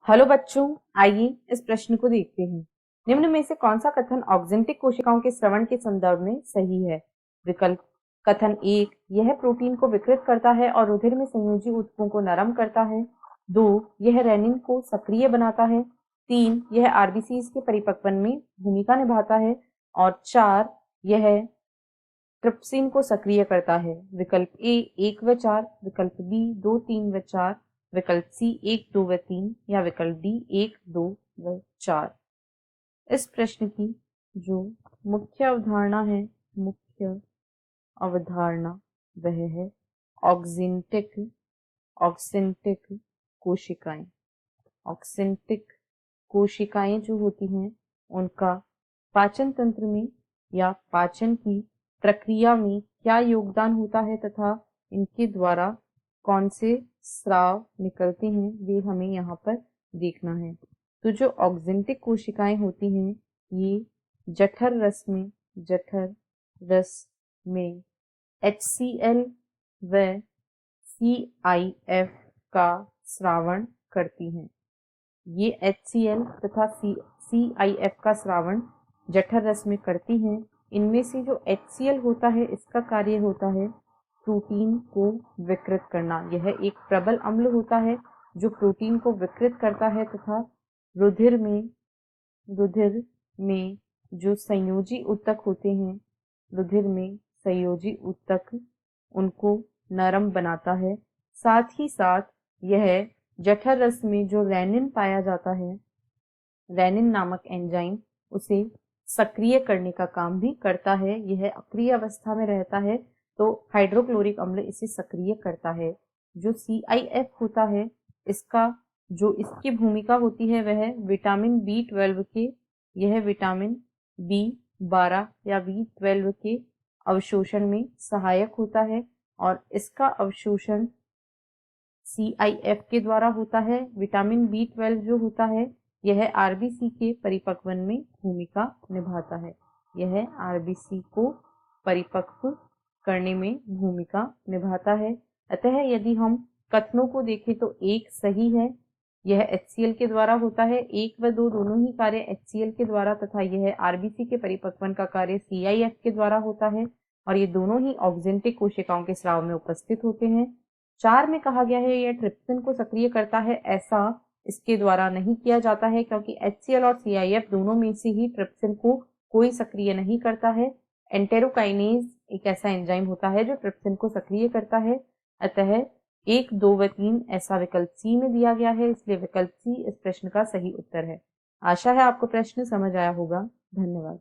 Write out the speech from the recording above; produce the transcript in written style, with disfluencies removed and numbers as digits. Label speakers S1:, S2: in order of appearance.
S1: Hello बच्चों, आइए इस प्रश्न को देखते हैं। निम्न में से कौन सा कथन ऑक्जेंटिक कोशिकाओं के स्रवण के संदर्भ में सही है? विकल्प कथन 1, यह प्रोटीन को विकृत करता है और रुधिर में संयोजी ऊतकों को नरम करता है। 2, यह रेनिन को सक्रिय बनाता है। 3, यह आरबीसीज के परिपक्वन में भूमिका निभाता है। और 4, यह ट्रिप्सिन को सक्रिय करता है। विकल्प ए 1 व 4, विकल्प बी 2, 3 व 4, विकल्प सी 1, 2 व 3 या विकल्प डी 1, 2 व 4। इस प्रश्न की जो मुख्य अवधारणा वह है ऑक्जेंटिक कोशिकाएं। ऑक्जेंटिक कोशिकाएं जो होती हैं उनका पाचन तंत्र में या पाचन की प्रक्रिया में क्या योगदान होता है तथा इनके द्वारा कौन से स्राव निकलते हैं वे हमें यहाँ पर देखना है। तो जो ऑक्जेंटिक कोशिकाएं होती हैं ये जठर रस में HCl व CIF का स्रावण करती हैं। ये HCl तथा CIF का स्रावण जठर रस में करती हैं। इनमें से जो HCl होता है इसका कार्य होता है प्रोटीन को विकृत करना। यह एक प्रबल अम्ल होता है जो प्रोटीन को विकृत करता है तथा रुधिर में जो संयोजी ऊतक होते हैं, रुधिर में संयोजी ऊतक उनको नरम बनाता है। साथ ही साथ यह जठर रस में जो रेनिन पाया जाता है, रेनिन नामक एंजाइम, उसे सक्रिय करने का काम भी करता है। यह अक्रिय अवस्था में रहता है तो हाइड्रोक्लोरिक अम्ल इसे सक्रिय करता है। जो CIF होता है इसकी भूमिका होती है वह विटामिन B12 के, यह विटामिन B12 या B12 के अवशोषण में सहायक होता है और इसका अवशोषण CIF के द्वारा होता है। विटामिन B12 जो होता है यह आरबीसी के परिपक्वन में भूमिका निभाता है। यह आरबीसी को परिपक्व करने में भूमिका निभाता है। अतः यदि हम कथनों को देखें तो 1 सही है, यह HCl के द्वारा होता है। 1 व 2 दोनों ही कार्य HCl के द्वारा तथा यह आरबीसी के परिपक्वन का कार्य CIF के द्वारा होता है और ये दोनों ही ऑक्जेंटिक कोशिकाओं के स्राव में उपस्थित होते हैं। 4 में कहा गया है यह ट्रिप्सिन को सक्रिय करता है, ऐसा इसके द्वारा नहीं किया जाता है क्योंकि HCl और CIF दोनों में से ही ट्रिप्सिन को कोई सक्रिय नहीं करता है। एंटेरोकाइनेज एक ऐसा एंजाइम होता है जो ट्रिप्सिन को सक्रिय करता है। अतः 1, 2 व 3 ऐसा विकल्प सी में दिया गया है, इसलिए विकल्प सी इस प्रश्न का सही उत्तर है। आशा है आपको प्रश्न समझ आया होगा। धन्यवाद।